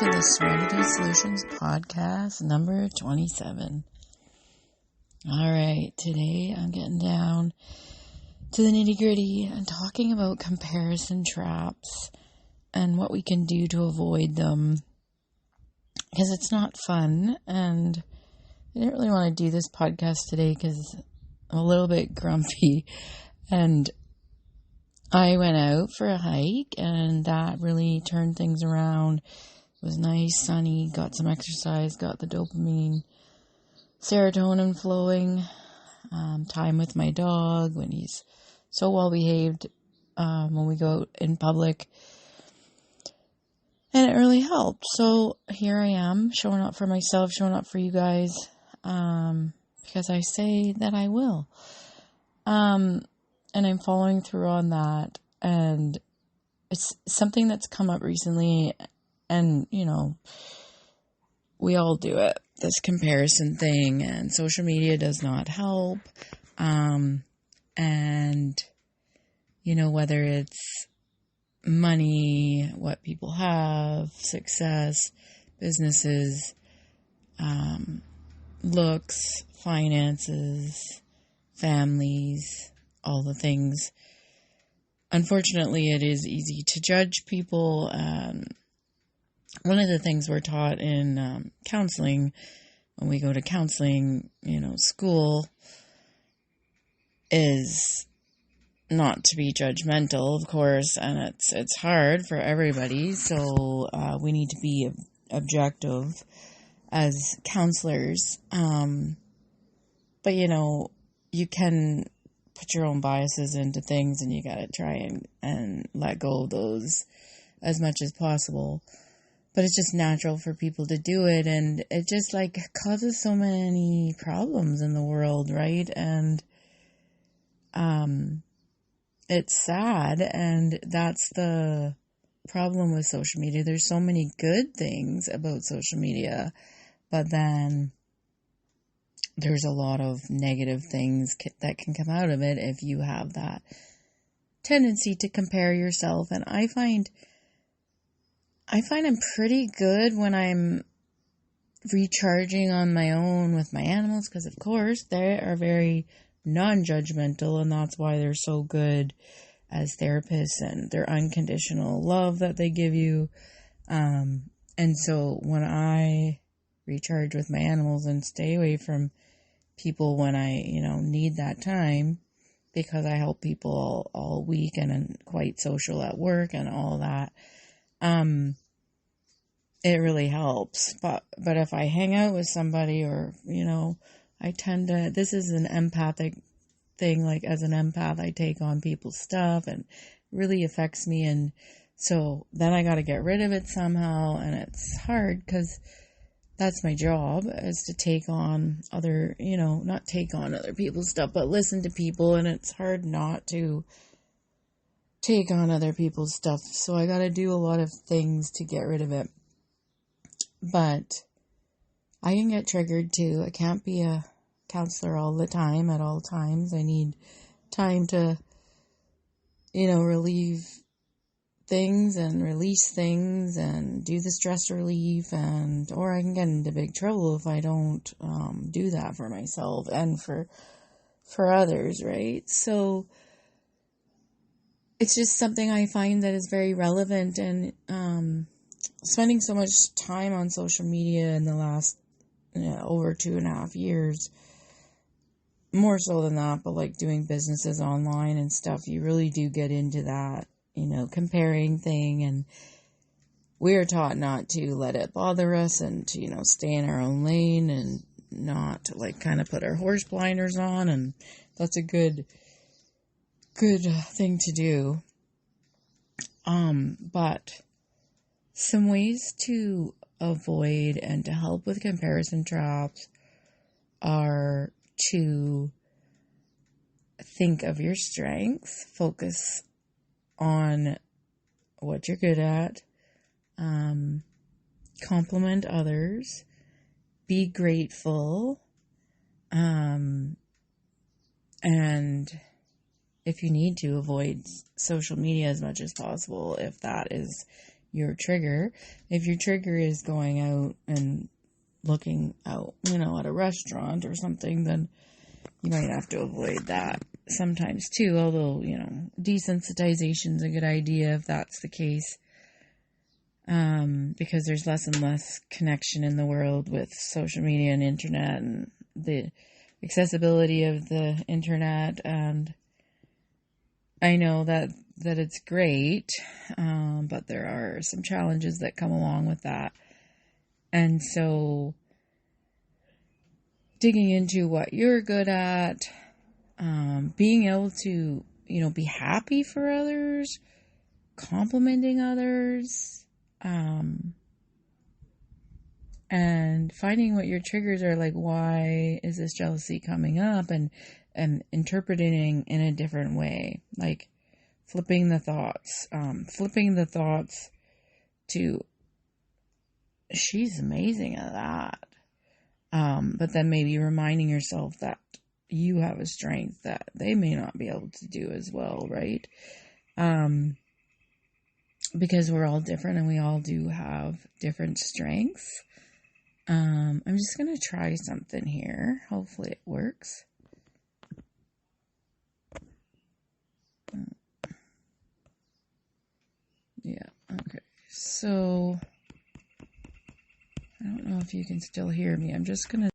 to the Serenity Solutions podcast number 27. Alright, today I'm getting down to the nitty gritty and talking about comparison traps and what we can do to avoid them, because it's not fun. And I didn't really want to do this podcast today because I'm a little bit grumpy, and I went out for a hike and that really turned things around. It was nice, sunny, got some exercise, got the dopamine, serotonin flowing, time with my dog when he's so well behaved when we go out in public. And it really helped. So here I am, showing up for myself, showing up for you guys, because I say that I will. And I'm following through on that. And it's something that's come up recently. And, you know, we all do it. This comparison thing. And social media does not help. And, you know, whether it's money, what people have, success, businesses, looks, finances, families, all the things. Unfortunately, it is easy to judge people. One of the things we're taught in counseling, when we go to counseling, school, is not to be judgmental, of course, and it's hard for everybody. So we need to be objective as counselors. But you can put your own biases into things, and you got to try and let go of those as much as possible. But it's just natural for people to do it, and it just causes so many problems in the world, right? And it's sad, and that's the problem with social media. There's so many good things about social media, but then there's a lot of negative things that can come out of it if you have that tendency to compare yourself. And I find I'm pretty good when I'm recharging on my own with my animals, because of course they are very non-judgmental, and that's why they're so good as therapists, and their unconditional love that they give you. And so when I recharge with my animals and stay away from people when I, need that time, because I help people all week and I'm quite social at work and all that, it really helps. But if I hang out with somebody, or, I tend to, this is an empathic thing, as an empath, I take on people's stuff and it really affects me. And so then I got to get rid of it somehow. And it's hard because that's my job, is to take on other, not take on other people's stuff, but listen to people. And it's hard not to take on other people's stuff. So I got to do a lot of things to get rid of it. But I can get triggered too. I can't be a counselor all the time, at all times. I need time to, relieve things and release things and do the stress relief, or I can get into big trouble if I don't do that for myself and for others, right? So it's just something I find that is very relevant, and spending so much time on social media in the last over 2.5 years, more so than that, but doing businesses online and stuff, you really do get into that, comparing thing, and we're taught not to let it bother us and to, stay in our own lane and not kind of put our horse blinders on, and that's a good thing to do. But some ways to avoid and to help with comparison traps are to think of your strengths, focus on what you're good at, compliment others, be grateful, and if you need to, avoid social media as much as possible if that is your trigger. If your trigger is going out and looking out, at a restaurant or something, then you might have to avoid that sometimes too. Although, desensitization is a good idea if that's the case. Because there's less and less connection in the world with social media and internet and the accessibility of the internet. And I know that it's great, but there are some challenges that come along with that. And so digging into what you're good at, being able to, be happy for others, complimenting others, and finding what your triggers are, like, why is this jealousy coming up, and interpreting in a different way, like flipping the thoughts to, she's amazing at that. But then maybe reminding yourself that you have a strength that they may not be able to do as well, right? Because we're all different and we all do have different strengths. I'm just going to try something here. Hopefully it works. Yeah, okay. So, I don't know if you can still hear me. I'm just going to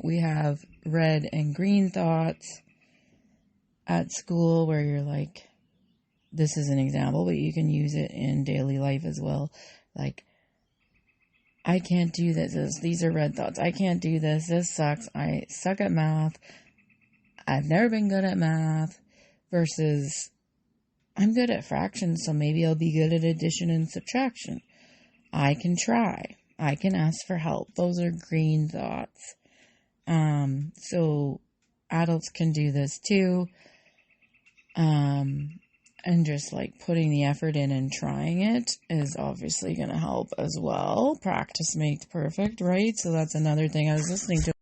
we have red and green thoughts at school where you're like, this is an example, but you can use it in daily life as well. Like, I can't do this. These are red thoughts. I can't do this. This sucks. I suck at math. I've never been good at math. Versus, I'm good at fractions, so maybe I'll be good at addition and subtraction. I can try. I can ask for help. Those are green thoughts. So adults can do this too. And just like putting the effort in and trying it is obviously going to help as well. Practice makes perfect, right? So that's another thing. I was listening to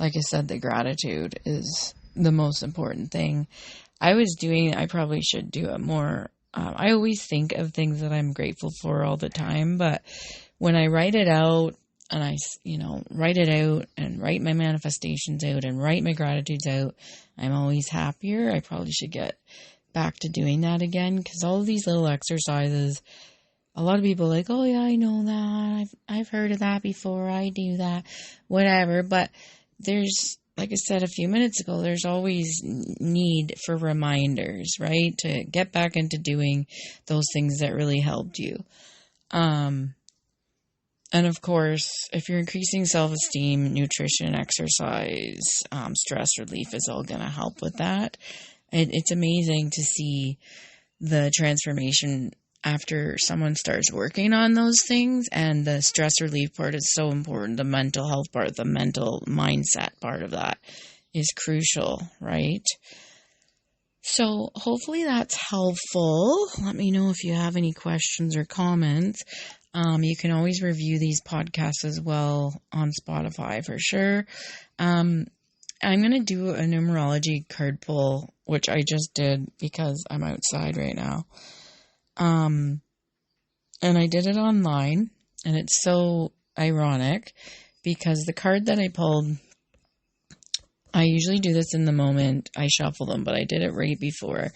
like I said, the gratitude is the most important thing. I probably should do it more. I always think of things that I'm grateful for all the time, but when I write it out and write it out and write my manifestations out and write my gratitudes out, I'm always happier. I probably should get back to doing that again, because all of these little exercises, a lot of people are like, oh yeah, I know that. I've heard of that before. I do that, whatever. But there's, like I said a few minutes ago, there's always need for reminders, right? To get back into doing those things that really helped you. And of course, if you're increasing self-esteem, nutrition, exercise, stress relief is all going to help with that. It's amazing to see the transformation after someone starts working on those things, and the stress relief part is so important. The mental health part, the mental mindset part of that is crucial, right? So hopefully that's helpful. Let me know if you have any questions or comments. You can always review these podcasts as well on Spotify for sure. I'm going to do a numerology card pull, which I just did because I'm outside right now. And I did it online, and it's so ironic because the card that I pulled, I usually do this in the moment. I shuffle them, but I did it right before.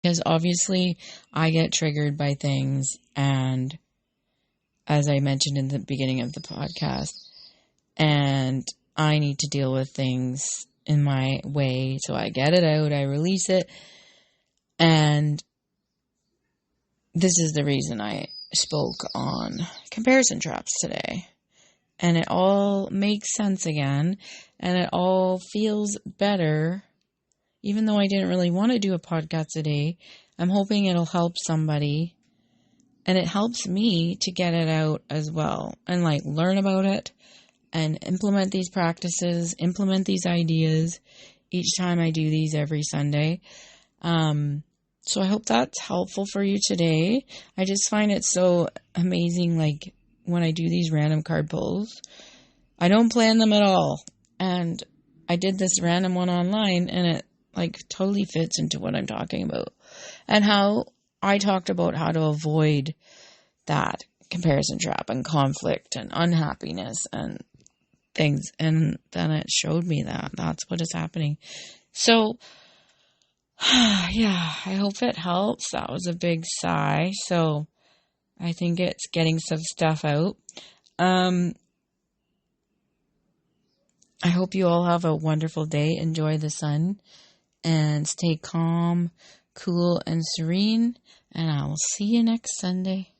Because obviously I get triggered by things, and as I mentioned in the beginning of the podcast, and I need to deal with things in my way, so I get it out, I release it, and this is the reason I spoke on comparison traps today. and it all makes sense again, and it all feels better. Even though I didn't really want to do a podcast today, I'm hoping it'll help somebody, and it helps me to get it out as well, and like learn about it and implement these practices, implement these ideas each time I do these every Sunday. So I hope that's helpful for you today. I just find it so amazing, like when I do these random card pulls, I don't plan them at all. And I did this random one online, and it like totally fits into what I'm talking about. And how I talked about how to avoid that comparison trap and conflict and unhappiness and things. And then it showed me that that's what is happening. So, yeah, I hope it helps. That was a big sigh. So I think it's getting some stuff out. I hope you all have a wonderful day. Enjoy the sun and stay calm, cool, and serene. And I will see you next Sunday.